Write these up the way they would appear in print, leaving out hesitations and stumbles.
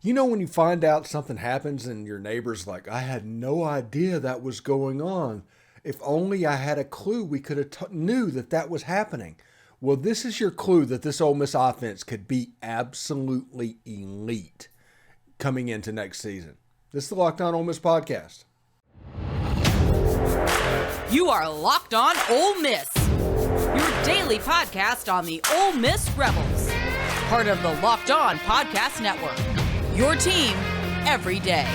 You know when you find out something happens and your neighbor's like, I had no idea that was going on. If only I had a clue, we could have knew that that was happening. Well, this is your clue that this Ole Miss offense could be absolutely elite coming into next season. This is the Locked On Ole Miss Podcast. You are Locked On Ole Miss, your daily podcast on the Ole Miss Rebels, part of the Locked On Podcast Network, your team every day.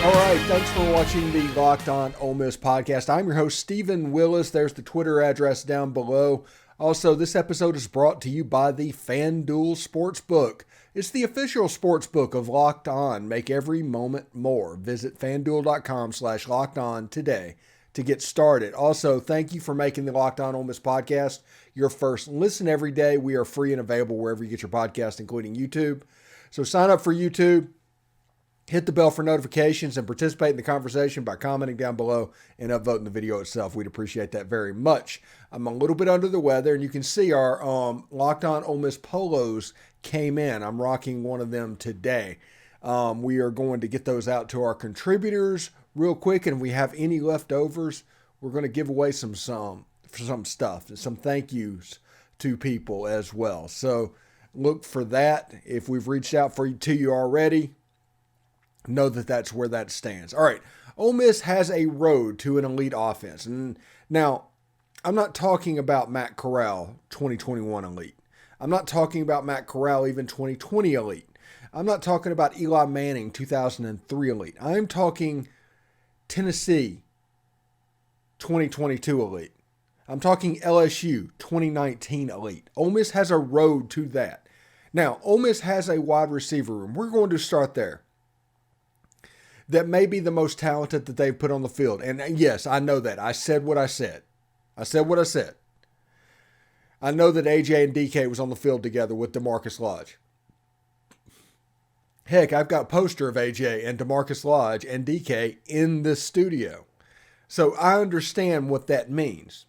All right, thanks for watching the Locked On Ole Miss Podcast. I'm your host, Stephen Willis. There's the Twitter address down below. Also, this episode is brought to you by the FanDuel Sportsbook. It's the official sportsbook of Locked On. Make every moment more. Visit FanDuel.com/LockedOn today to get started. Also, thank you for making the Locked On Ole Miss Podcast your first listen every day. We are free and available wherever you get your podcast, including YouTube. So sign up for YouTube. Hit the bell for notifications and participate in the conversation by commenting down below and upvoting the video itself. We'd appreciate that very much. I'm a little bit under the weather, and you can see our Locked On Ole Miss polos came in. I'm rocking one of them today. We are going to get those out to our contributors real quick, and if we have any leftovers, we're going to give away some stuff, some thank yous to people as well. So look for that. If we've reached out to you already, know that that's where that stands. All right, Ole Miss has a road to an elite offense. And now, I'm not talking about Matt Corral 2021 elite. I'm not talking about Matt Corral even 2020 elite. I'm not talking about Eli Manning 2003 elite. I'm talking Tennessee 2022 elite. I'm talking LSU 2019 elite. Ole Miss has a road to that. Now, Ole Miss has a wide receiver room. We're going to start there. That may be the most talented that they've put on the field. And yes, I know that. I said what I said. I know that AJ and DK was on the field together with DeMarcus Lodge. Heck, I've got a poster of AJ and DeMarcus Lodge and DK in this studio. So I understand what that means.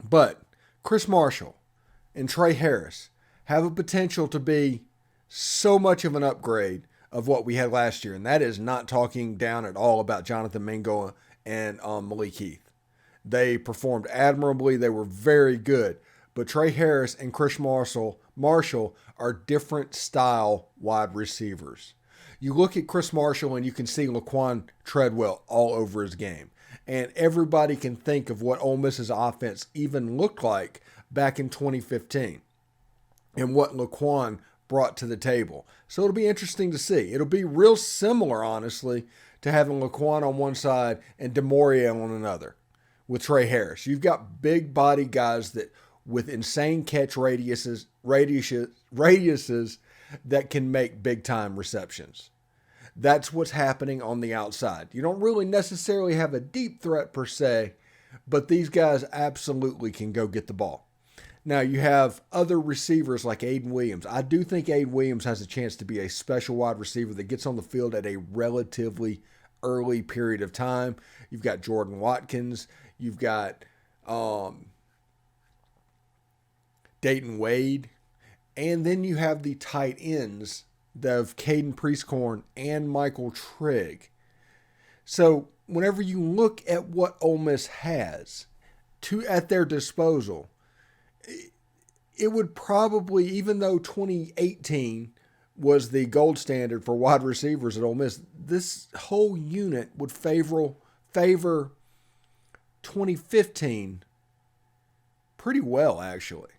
But Chris Marshall and Trey Harris have a potential to be so much of an upgrade of what we had last year. And that is not talking down at all about Jonathan Mingo and Malik Heath. They performed admirably. They were very good. But Trey Harris and Chris Marshall are different style wide receivers. You look at Chris Marshall and you can see Laquan Treadwell all over his game. And everybody can think of what Ole Miss's offense even looked like back in 2015 and what Laquan brought to the table. So it'll be interesting to see. It'll be real similar, honestly, to having Laquan on one side and DeMaurier on another with Trey Harris. You've got big body guys that with insane catch radiuses that can make big time receptions. That's what's happening on the outside. You don't really necessarily have a deep threat per se, but these guys absolutely can go get the ball. Now, you have other receivers like Aiden Williams. I do think Aiden Williams has a chance to be a special wide receiver that gets on the field at a relatively early period of time. You've got Jordan Watkins. You've got Dayton Wade. And then you have the tight ends of Caden Prieskorn and Michael Trigg. So whenever you look at what Ole Miss has at their disposal, it would probably, even though 2018 was the gold standard for wide receivers at Ole Miss, this whole unit would favor 2015 pretty well, actually.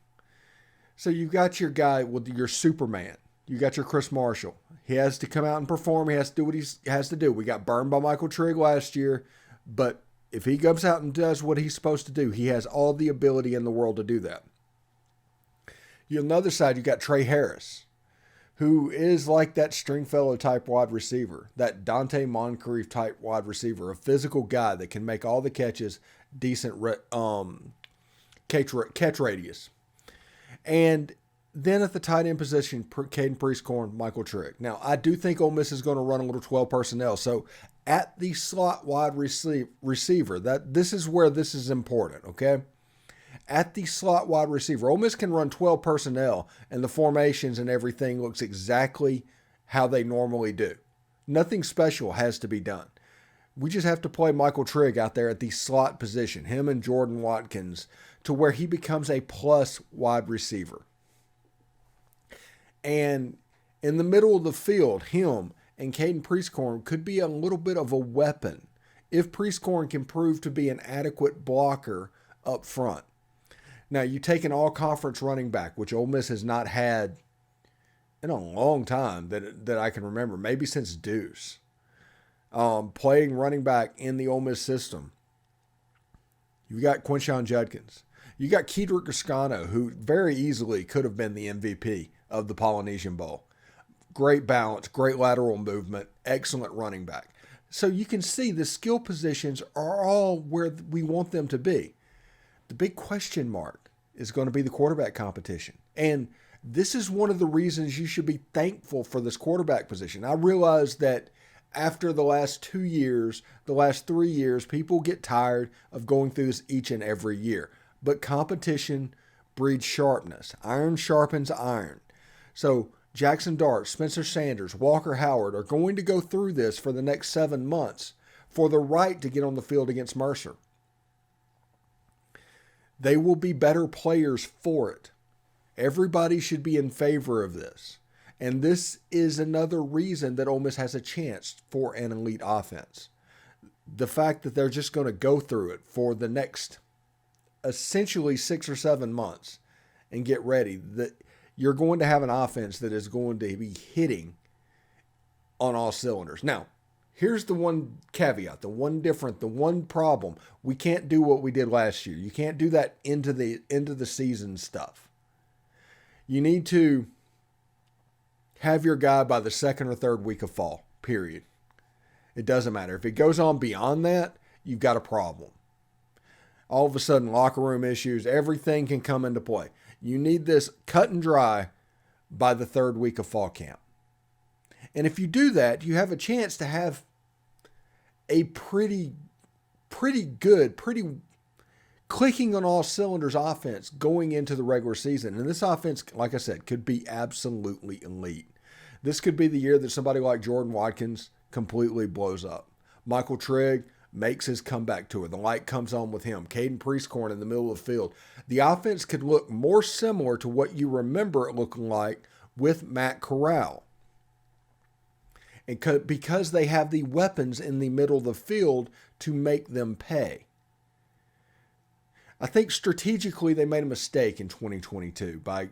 So you've got your guy with your Superman. You got your Chris Marshall. He has to come out and perform. He has to do what he has to do. We got burned by Michael Trigg last year, but if he comes out and does what he's supposed to do, he has all the ability in the world to do that. On the other side, you got Trey Harris, who is like that Stringfellow type wide receiver, that Dante Moncrief type wide receiver, a physical guy that can make all the catches, decent catch radius. And then at the tight end position, Caden Prieskorn, Michael Trigg. Now, I do think Ole Miss is going to run a little 12 personnel. So at the slot wide receiver, this is where this is important, okay? at the slot wide receiver. Ole Miss can run 12 personnel, and the formations and everything looks exactly how they normally do. Nothing special has to be done. We just have to play Michael Trigg out there at the slot position, him and Jordan Watkins, to where he becomes a plus wide receiver. And in the middle of the field, him and Caden Prieskorn could be a little bit of a weapon if Prieskorn can prove to be an adequate blocker up front. Now, you take an all-conference running back, which Ole Miss has not had in a long time that I can remember, maybe since Deuce, playing running back in the Ole Miss system. You got Quinshon Judkins. You got Kedrick Gascano, who very easily could have been the MVP of the Polynesian Bowl. Great balance, great lateral movement, excellent running back. So you can see the skill positions are all where we want them to be. The big question mark is going to be the quarterback competition. And this is one of the reasons you should be thankful for this quarterback position. I realize that after the last 2 years, the last 3 years, people get tired of going through this each and every year. But competition breeds sharpness. Iron sharpens iron. So Jackson Dart, Spencer Sanders, Walker Howard are going to go through this for the next 7 months for the right to get on the field against Mercer. They will be better players for it. Everybody should be in favor of this. And this is another reason that Ole Miss has a chance for an elite offense. The fact that they're just going to go through it for the next essentially 6 or 7 months and get ready. That you're going to have an offense that is going to be hitting on all cylinders. Now, here's the one caveat, the one problem. We can't do what we did last year. You can't do that into the season stuff. You need to have your guy by the second or third week of fall, period. It doesn't matter. If it goes on beyond that, you've got a problem. All of a sudden, locker room issues, everything can come into play. You need this cut and dry by the third week of fall camp. And if you do that, you have a chance to have a pretty good, clicking on all cylinders offense going into the regular season. And this offense, like I said, could be absolutely elite. This could be the year that somebody like Jordan Watkins completely blows up. Michael Trigg makes his comeback tour. The light comes on with him. Caden Prieskorn in the middle of the field. The offense could look more similar to what you remember it looking like with Matt Corral. And because they have the weapons in the middle of the field to make them pay. I think strategically they made a mistake in 2022 by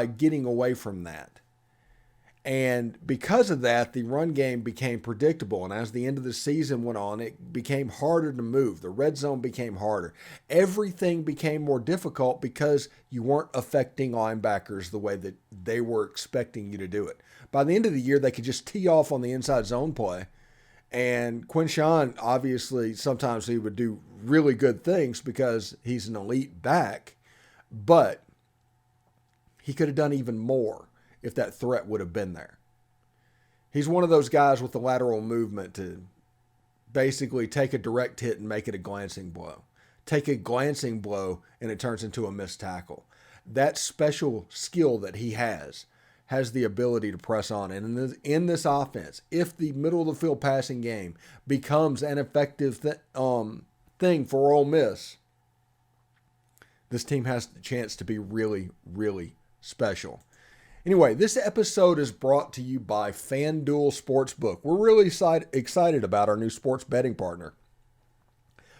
getting away from that. And because of that, the run game became predictable. And as the end of the season went on, it became harder to move. The red zone became harder. Everything became more difficult because you weren't affecting linebackers the way that they were expecting you to do it. By the end of the year, they could just tee off on the inside zone play. And Quinshon, obviously, sometimes he would do really good things because he's an elite back. But he could have done even more if that threat would have been there. He's one of those guys with the lateral movement to basically take a direct hit and make it a glancing blow. Take a glancing blow and it turns into a missed tackle. That special skill that he has the ability to press on. And in this offense, if the middle of the field passing game becomes an effective thing for Ole Miss, this team has the chance to be really, really special. Anyway, this episode is brought to you by FanDuel Sportsbook. We're really excited about our new sports betting partner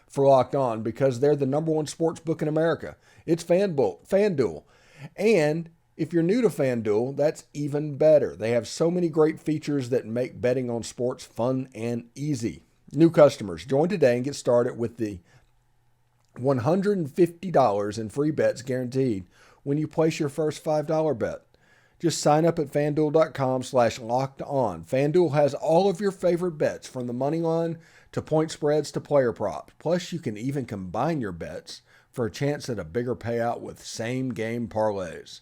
for Locked On because they're the number one sports book in America. It's FanDuel. And if you're new to FanDuel, that's even better. They have so many great features that make betting on sports fun and easy. New customers, join today and get started with the $150 in free bets guaranteed when you place your first $5 bet. Just sign up at FanDuel.com/lockedon. FanDuel has all of your favorite bets from the money line to point spreads to player props. Plus, you can even combine your bets for a chance at a bigger payout with same game parlays.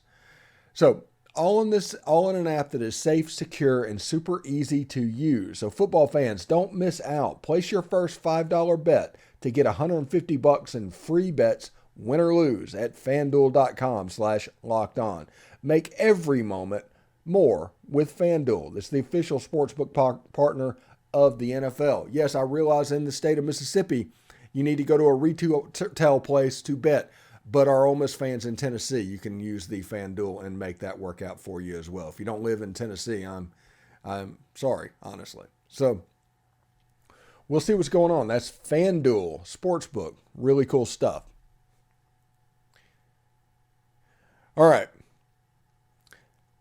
So, all in an app that is safe, secure, and super easy to use. So, football fans, don't miss out. Place your first $5 bet to get $150 in free bets win or lose, at FanDuel.com/lockedon. Make every moment more with FanDuel. It's the official sportsbook partner of the NFL. Yes, I realize in the state of Mississippi, you need to go to a retail place to bet. But our Ole Miss fans in Tennessee, you can use the FanDuel and make that work out for you as well. If you don't live in Tennessee, I'm sorry, honestly. So we'll see what's going on. That's FanDuel Sportsbook. Really cool stuff. All right.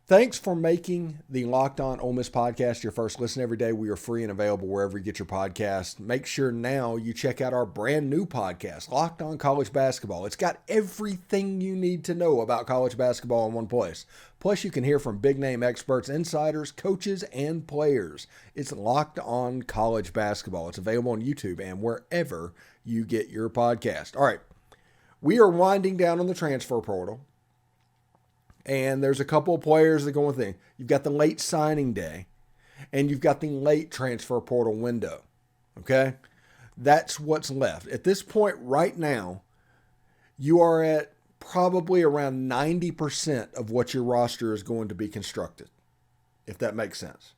Thanks for making the Locked On Ole Miss podcast your first listen every day. We are free and available wherever you get your podcast. Make sure now you check out our brand new podcast, Locked On College Basketball. It's got everything you need to know about college basketball in one place. Plus, you can hear from big-name experts, insiders, coaches, and players. It's Locked On College Basketball. It's available on YouTube and wherever you get your podcast. All right, we are winding down on the transfer portal. And there's a couple of players that go with it. You've got the late signing day, and you've got the late transfer portal window. Okay? That's what's left. At this point right now, you are at probably around 90% of what your roster is going to be constructed, if that makes sense.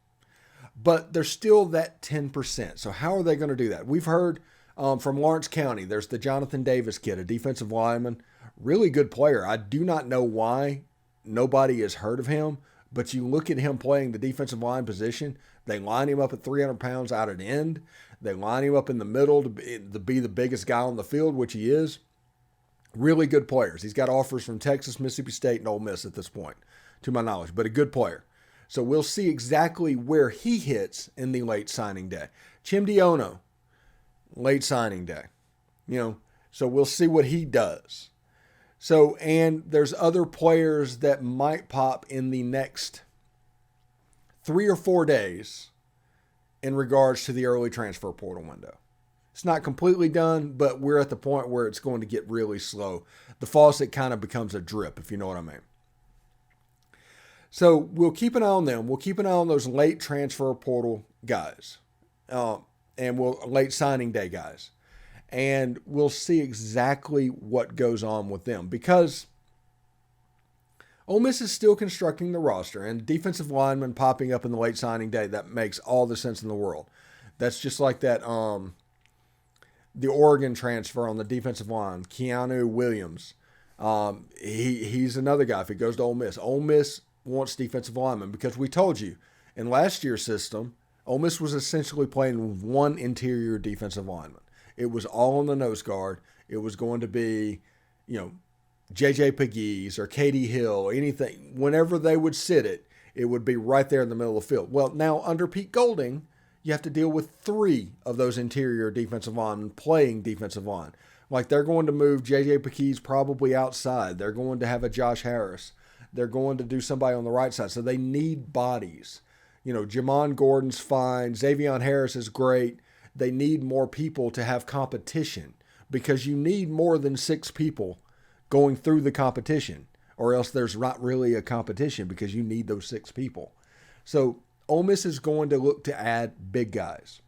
But there's still that 10%. So how are they going to do that? We've heard from Lawrence County, there's the Jonathan Davis kid, a defensive lineman, really good player. I do not know why nobody has heard of him, but you look at him playing the defensive line position, they line him up at 300 pounds out at end. They line him up in the middle to be the biggest guy on the field, which he is. Really good players. He's got offers from Texas, Mississippi State, and Ole Miss at this point, to my knowledge, but a good player. So we'll see exactly where he hits in the late signing day. Chimdi Ono, late signing day. So we'll see what he does. So, and there's other players that might pop in the next 3 or 4 days in regards to the early transfer portal window. It's not completely done, but we're at the point where it's going to get really slow. The faucet kind of becomes a drip, if you know what I mean. So we'll keep an eye on them. We'll keep an eye on those late transfer portal guys, and late signing day guys. And we'll see exactly what goes on with them, because Ole Miss is still constructing the roster, and defensive linemen popping up in the late signing day, that makes all the sense in the world. That's just like that the Oregon transfer on the defensive line, Keanu Williams. He's another guy if he goes to Ole Miss. Ole Miss wants defensive linemen because we told you in last year's system, Ole Miss was essentially playing with one interior defensive lineman. It was all on the nose guard. It was going to be, J.J. Pegues or Katie Hill or anything. Whenever they would sit it, it would be right there in the middle of the field. Well, now under Pete Golding, you have to deal with 3 of those interior defensive linemen playing defensive line. Like they're going to move J.J. Pegues probably outside. They're going to have a Josh Harris. They're going to do somebody on the right side. So they need bodies. Jamon Gordon's fine. Xavion Harris is great. They need more people to have competition, because you need more than 6 people going through the competition, or else there's not really a competition, because you need those 6 people. So Ole Miss is going to look to add big guys.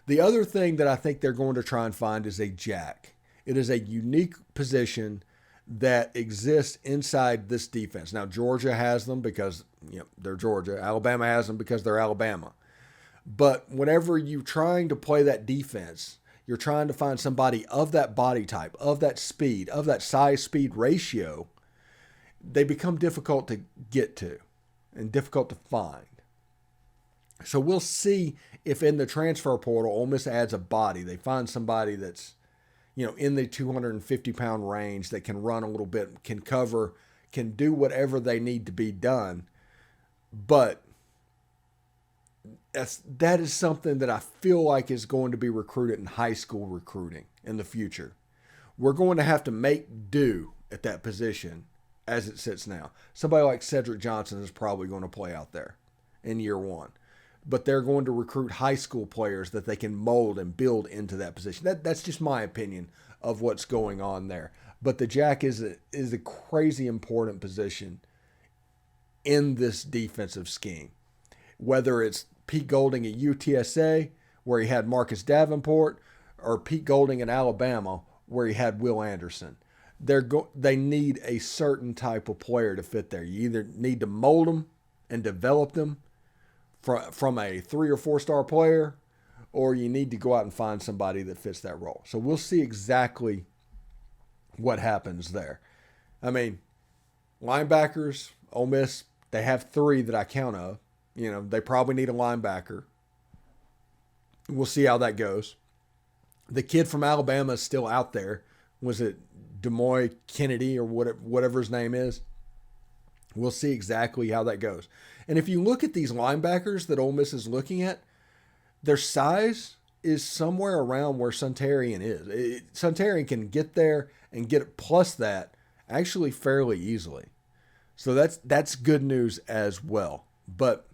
The other thing that I think they're going to try and find is a jack. It is a unique position that exists inside this defense. Now, Georgia has them because they're Georgia. Alabama has them because they're Alabama. But whenever you're trying to play that defense, you're trying to find somebody of that body type, of that speed, of that size-speed ratio, they become difficult to get to and difficult to find. So we'll see if in the transfer portal, Ole Miss adds a body. They find somebody that's, in the 250-pound range that can run a little bit, can cover, can do whatever they need to be done. But that is something that I feel like is going to be recruited in high school recruiting in the future. We're going to have to make do at that position as it sits now. Somebody like Cedric Johnson is probably going to play out there in year 1. But they're going to recruit high school players that they can mold and build into that position. That's just my opinion of what's going on there. But the jack is a crazy important position in this defensive scheme. Whether it's Pete Golding at UTSA, where he had Marcus Davenport, or Pete Golding in Alabama, where you had Will Anderson. They need a certain type of player to fit there. You either need to mold them and develop them from a 3 or 4 star player, or you need to go out and find somebody that fits that role. So we'll see exactly what happens there. I mean, linebackers, Ole Miss, they have 3 that I count of. You know, they probably need a linebacker. We'll see how that goes. The kid from Alabama is still out there. Was it DeMoy Kennedy or whatever his name is? We'll see exactly how that goes. And if you look at these linebackers that Ole Miss is looking at, their size is somewhere around where Suntarian is. Suntarian can get there and get it plus that actually fairly easily. So that's good news as well. But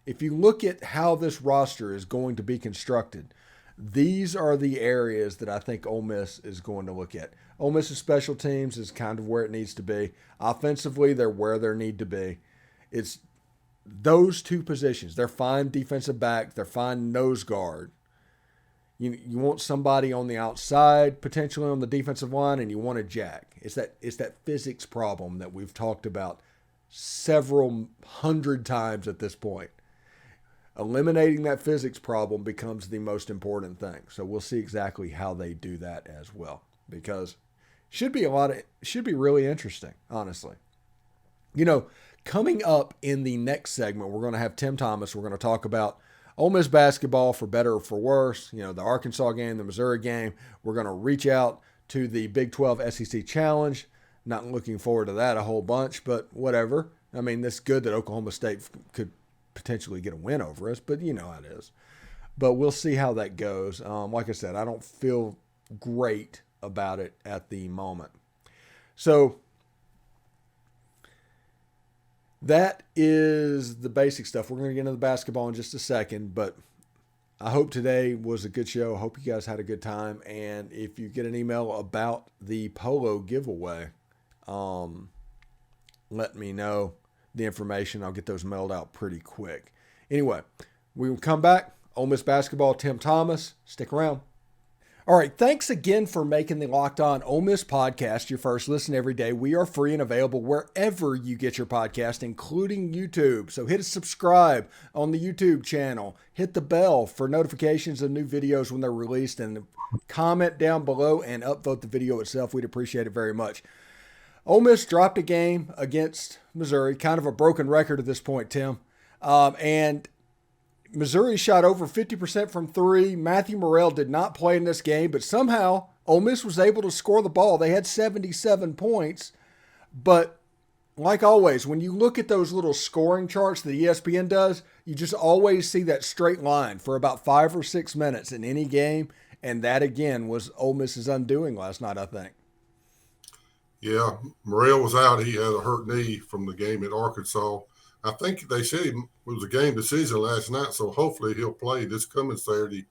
if you look at how this roster is going to be constructed, these are the areas that I think Ole Miss is going to look at. Ole Miss's special teams is kind of where it needs to be. Offensively, they're where they need to be. It's those 2 positions. They're fine defensive back. They're fine nose guard. You want somebody on the outside, potentially on the defensive line, and you want a jack. It's that physics problem that we've talked about several hundred times at this point. Eliminating that physics problem becomes the most important thing. So we'll see exactly how they do that as well, because should be really interesting, honestly. You know, coming up in the next segment, we're going to have Tim Thomas. We're going to talk about Ole Miss basketball, for better or for worse. You know, the Arkansas game, the Missouri game. We're going to reach out to the Big 12 SEC Challenge. Not looking forward to that a whole bunch, but whatever. I mean, it's good that Oklahoma State could potentially get a win over us, but you know how it is. But we'll see how that goes. Like I said, I don't feel great about it at the moment. So that is the basic stuff. We're going to get into the basketball in just a second, but I hope today was a good show. I hope you guys had a good time. And if you get an email about the polo giveaway, let me know the information. I'll get those mailed out pretty quick. Anyway, we will come back. Ole Miss basketball, Tim Thomas. Stick around. All right, thanks again for making the Locked On Ole Miss podcast your first listen every day. We are free and available wherever you get your podcast, including YouTube. So hit a subscribe on the YouTube channel. Hit the bell for notifications of new videos when they're released, and comment down below and upvote the video itself. We'd appreciate it very much. Ole Miss dropped a game against Missouri, kind of a broken record at this point, Tim. And Missouri shot over 50% from 3. Matthew Morrell did not play in this game, but somehow Ole Miss was able to score the ball. They had 77 points. But like always, when you look at those little scoring charts that ESPN does, you just always see that straight line for about 5 or 6 minutes in any game. And that, again, was Ole Miss's undoing last night, I think. Yeah, Morrell was out. He had a hurt knee from the game at Arkansas. I think they said it was a game decision last night, so hopefully he'll play this coming Saturday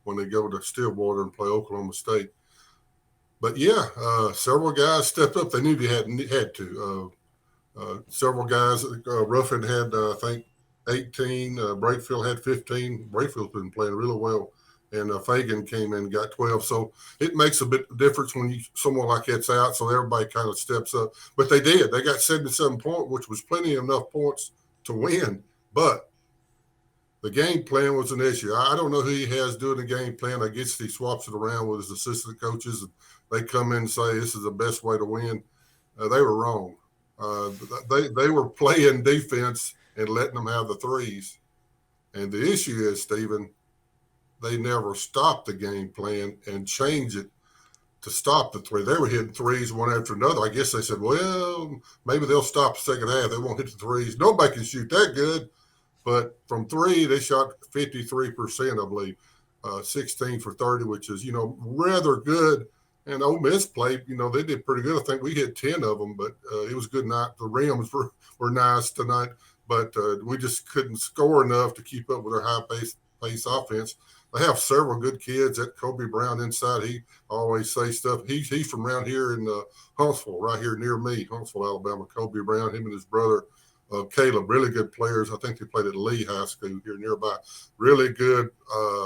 when they go to Stillwater and play Oklahoma State. But, yeah, several guys stepped up. They knew they had to. Several guys, Ruffin had, I think, 18. Brakefield had 15. Brakefield's been playing really well. And Fagan came in and got 12. So it makes a bit of difference when someone like that's out, so everybody kind of steps up. But they did. They got 77 points, which was plenty enough points to win. But the game plan was an issue. I don't know who he has doing the game plan. I guess he swaps it around with his assistant coaches. And they come in and say this is the best way to win. They were wrong. They were playing defense and letting them have the threes. And the issue is, Stephen, they never stopped the game plan and changed it to stop the three. They were hitting threes one after another. I guess they said, well, maybe they'll stop the second half. They won't hit the threes. Nobody can shoot that good. But from 3, they shot 53%, I believe, 16 for 30, which is, rather good. And Ole Miss played, they did pretty good. I think we hit 10 of them, but it was a good night. The rims were nice tonight, but we just couldn't score enough to keep up with their high-pace offense. They have several good kids. That Kobe Brown inside, he always say stuff. He's from around here in Huntsville, right here near me, Huntsville, Alabama. Kobe Brown, him and his brother Caleb, really good players. I think they played at Lee High School here nearby. Really good.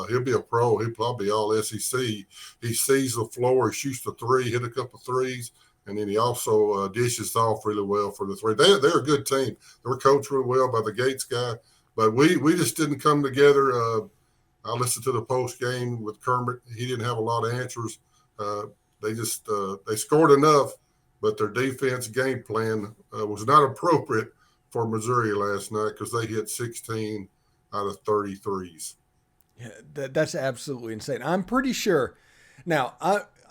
He'll be a pro. He'll probably be all SEC. He sees the floor. He shoots the three, hit a couple threes, and then he also dishes off really well for the three. They're a good team. They were coached really well by the Gates guy, but we just didn't come together. I listened to the post game with Kermit. He didn't have a lot of answers. They scored enough, but their defense game plan was not appropriate for Missouri last night because they hit 16 out of 33s. Yeah, that's absolutely insane. I'm pretty sure. Now,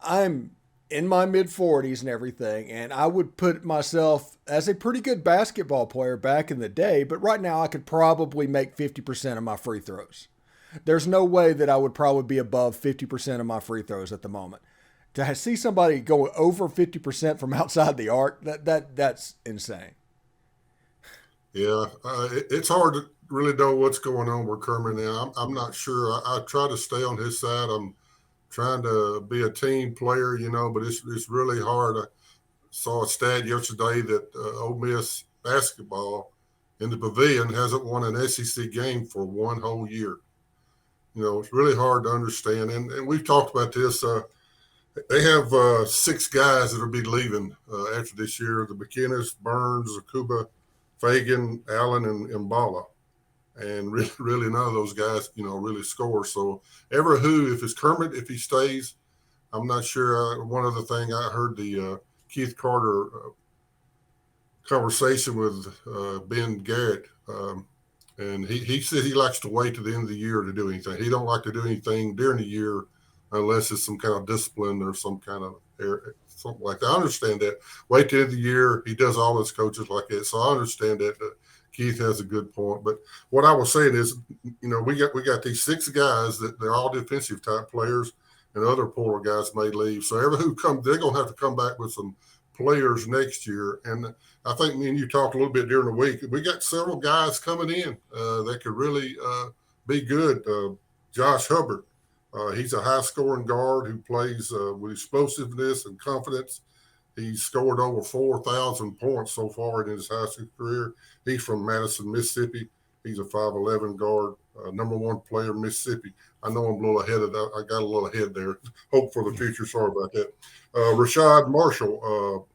I'm in my mid-40s and everything, and I would put myself as a pretty good basketball player back in the day, but right now I could probably make 50% of my free throws. There's no way that I would probably be above 50% of my free throws at the moment. To see somebody go over 50% from outside the arc, that's insane. Yeah, it's hard to really know what's going on with Kermit now. I'm not sure. I try to stay on his side. I'm trying to be a team player, but it's really hard. I saw a stat yesterday that Ole Miss basketball in the Pavilion hasn't won an SEC game for one whole year. It's really hard to understand. And we've talked about this. They have 6 guys that will be leaving after this year: the McKinnis, Burns, Zakuba, Fagan, Allen, and Mbala. And really none of those guys, really score. So if it's Kermit, if he stays, I'm not sure. One other thing, I heard the Keith Carter conversation with Ben Garrett, and he said he likes to wait to the end of the year to do anything. He don't like to do anything during the year unless it's some kind of discipline or some kind of something like that. I understand that. Wait till the end of the year. He does all his coaches like that. So I understand that. Keith has a good point. But what I was saying is, we got these 6 guys that they're all defensive type players, and other portal guys may leave. So who come, they're going to have to come back with some players next year. And I think me and you talked a little bit during the week. We got several guys coming in that could really be good. Josh Hubbard. He's a high-scoring guard who plays with explosiveness and confidence. He's scored over 4,000 points so far in his high school career. He's from Madison, Mississippi. He's a 5'11 guard, number 1 player in Mississippi. I know I'm a little ahead of that. I got a little ahead there. Hope for the future. Sorry about that. Rashad Marshall,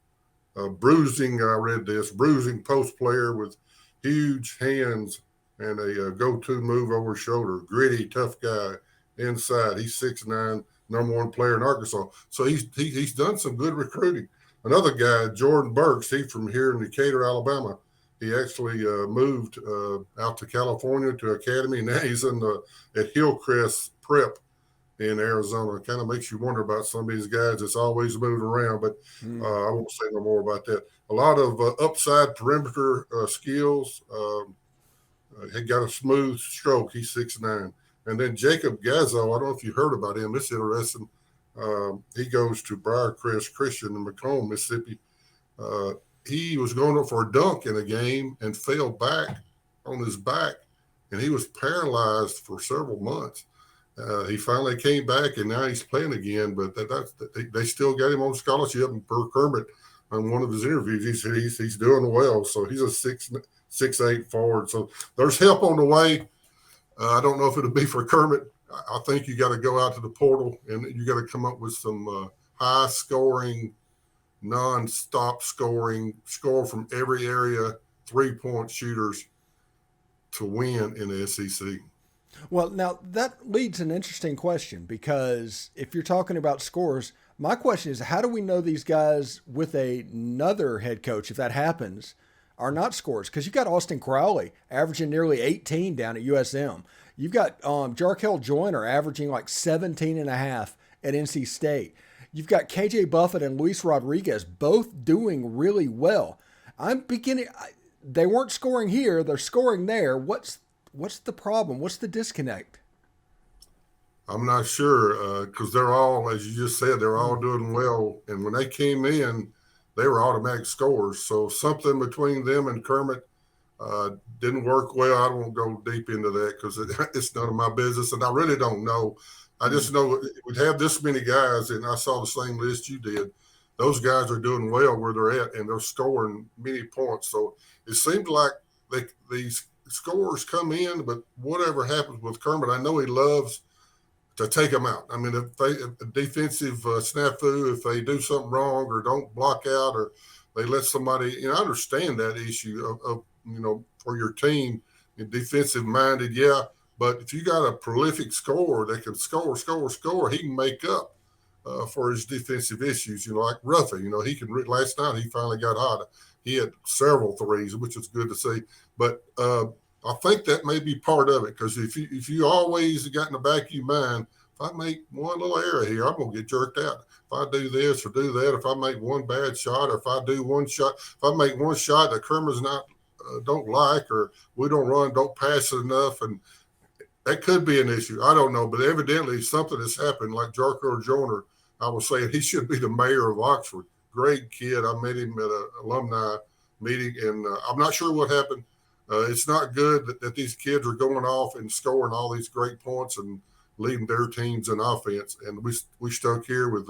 bruising post player with huge hands and a go-to move over his shoulder. Gritty, tough guy. Inside, he's 6'9", number 1 player in Arkansas. So he's done some good recruiting. Another guy, Jordan Burks, he's from here in Decatur, Alabama. He actually moved out to California to academy. Now he's at Hillcrest Prep in Arizona. It kind of makes you wonder about some of these guys that's always moving around, but I won't say no more about that. A lot of upside perimeter skills. He got a smooth stroke. He's 6'9". And then Jacob Gazzo, I don't know if you heard about him. It's interesting. He goes to Briarcrest Christian in Macomb, Mississippi. He was going up for a dunk in a game and fell back on his back, and he was paralyzed for several months. He finally came back, and now he's playing again, but they still got him on scholarship. And per Kermit, on one of his interviews, he said he's doing well. So he's a 6'8" forward. So there's help on the way. I don't know if it'll be for Kermit. I think you got to go out to the portal and you got to come up with some high-scoring, non-stop score from every area, 3-point shooters to win in the SEC. Well, now that leads an interesting question, because if you're talking about scores, my question is, how do we know these guys with another head coach, if that happens, are not scorers? Because you got Austin Crowley averaging nearly 18 down at USM. You've got Jarkel Joyner averaging like 17.5 at NC State. You've got KJ Buffett and Luis Rodriguez both doing really well. They weren't scoring here. They're scoring there. What's the problem? What's the disconnect? I'm not sure because they're all, as you just said, they're all doing well. And when they came in, they were automatic scorers. So something between them and Kermit didn't work well. I won't go deep into that because it's none of my business, and I really don't know. I just know we'd have this many guys, and I saw the same list you did. Those guys are doing well where they're at, and they're scoring many points. So it seemed like these scores come in, but whatever happens with Kermit, I know he loves to take them out. I mean, if a defensive snafu, if they do something wrong or don't block out or they let somebody, I understand that issue of for your team, defensive minded, yeah. But if you got a prolific scorer that can score, he can make up for his defensive issues. Like Ruffin, he can. Last night he finally got hot. He had several threes, which was good to see. But I think that may be part of it, because if you always got in the back of your mind, if I make one little error here, I'm gonna get jerked out. If I do this or do that, if I make one bad shot, or if I do one shot, if I make one shot that Kermit's not don't like, or we don't pass it enough, and that could be an issue. I don't know, but evidently something has happened. Like Jarko Joyner, I was saying, he should be the mayor of Oxford. Great kid. I met him at an alumni meeting, and I'm not sure what happened. It's not good that these kids are going off and scoring all these great points and leading their teams in offense. And we stuck here with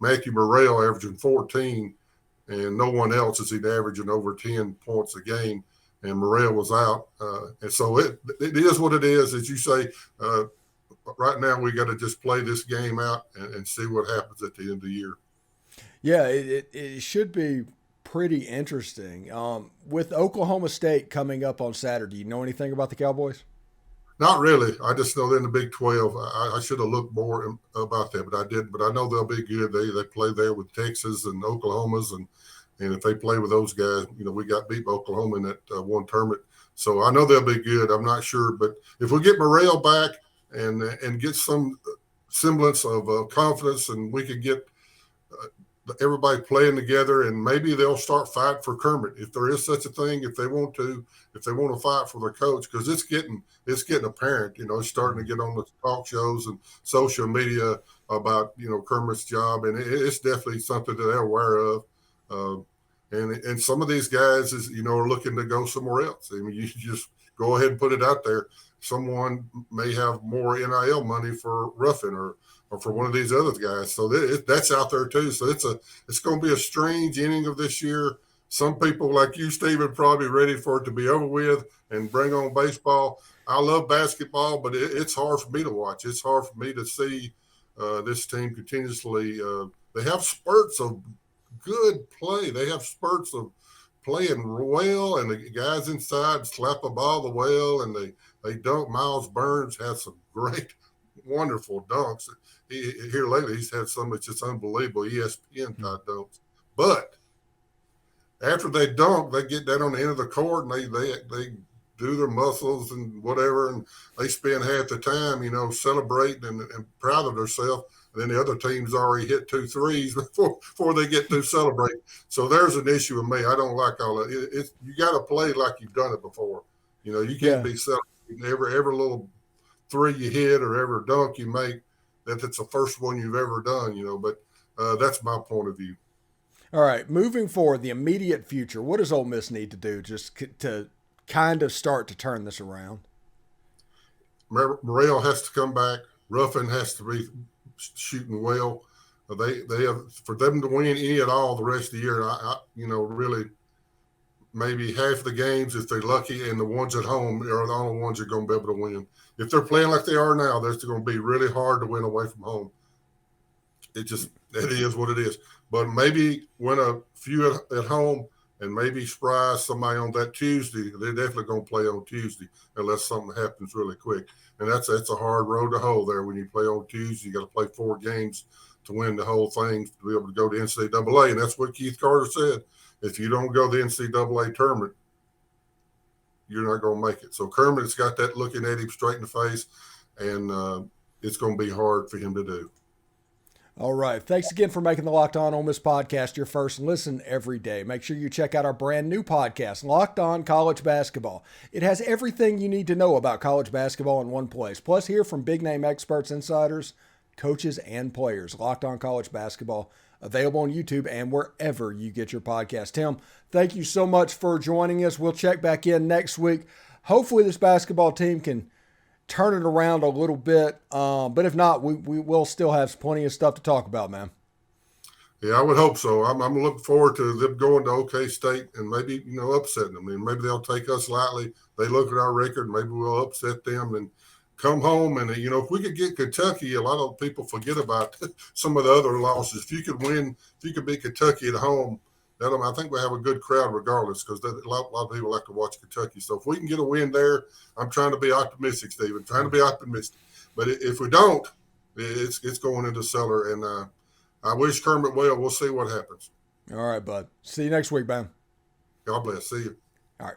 Matthew Morrell averaging 14, and no one else is averaging over 10 points a game. And Morrell was out. And so it is what it is. As you say, right now we got to just play this game out and see what happens at the end of the year. Yeah, it should be pretty interesting. With Oklahoma State coming up on Saturday, you know anything about the Cowboys? Not really. I just know they're in the Big 12. I should have looked more about that, but I didn't. But I know they'll be good. They play there with Texas and Oklahoma's, and if they play with those guys, we got beat by Oklahoma in that one tournament. So I know they'll be good. I'm not sure, but if we get Morrell back and get some semblance of confidence, and we could get everybody playing together, and maybe they'll start fighting for Kermit if there is such a thing. If they want to fight for their coach, because it's getting apparent. It's starting to get on the talk shows and social media about Kermit's job, and it's definitely something that they're aware of. And some of these guys are looking to go somewhere else. I mean, you just go ahead and put it out there. Someone may have more NIL money for Ruffin or for one of these other guys. So that's out there too. So it's going to be a strange inning of this year. Some people like you, Stephen, probably ready for it to be over with and bring on baseball. I love basketball, but it's hard for me to watch. It's hard for me to see this team continuously. They have spurts of good play. They have spurts of playing well, and the guys inside slap a ball the well, and they dunk. Miles Burns has some great, wonderful dunks. Here lately, he's had some that's just unbelievable ESPN type dunks. But after they dunk, they get down on the end of the court and they do their muscles and whatever, and they spend half the time, celebrating and proud of themselves. And then the other team's already hit 2 threes before they get to celebrate. So there's an issue with me. I don't like all that. You got to play like you've done it before. You can't be celebrating every little three you hit or every dunk you make that it's the first one you've ever done. But that's my point of view. All right, moving forward, the immediate future. What does Ole Miss need to do just to kind of start to turn this around? Morrell has to come back. Ruffin has to be shooting well. They have, for them to win any at all the rest of the year. I really maybe half the games if they're lucky, and the ones at home are the only ones you're going to be able to win. If they're playing like they are now, that's going to be really hard to win away from home. It is what it is. But maybe win a few at home, and maybe surprise somebody on that Tuesday. They're definitely going to play on Tuesday unless something happens really quick. And that's a hard road to hoe there. When you play on Tuesday, you got to play 4 games to win the whole thing to be able to go to NCAA. And that's what Keith Carter said. If you don't go to the NCAA tournament, you're not going to make it. So Kermit's got that looking at him straight in the face, and it's going to be hard for him to do. All right. Thanks again for making the Locked On Ole Miss podcast your first listen every day. Make sure you check out our brand new podcast, Locked On College Basketball. It has everything you need to know about college basketball in one place. Plus, hear from big-name experts, insiders, coaches, and players. Locked On College Basketball, available on YouTube and wherever you get your podcast. Tim, thank you so much for joining us. We'll check back in next week. Hopefully this basketball team can turn it around a little bit. But if not, we will still have plenty of stuff to talk about, man. Yeah, I would hope so. I'm looking forward to them going to OK State and maybe, upsetting them. And maybe they'll take us lightly. They look at our record, maybe we'll upset them and come home. And, if we could get Kentucky, a lot of people forget about some of the other losses. If you could beat Kentucky at home, I think we'll have a good crowd regardless, because a lot of people like to watch Kentucky. So if we can get a win there, I'm trying to be optimistic, Stephen, trying to be optimistic. But if we don't, it's going into the cellar. And I wish Kermit well. We'll see what happens. All right, bud. See you next week, man. God bless. See you. All right.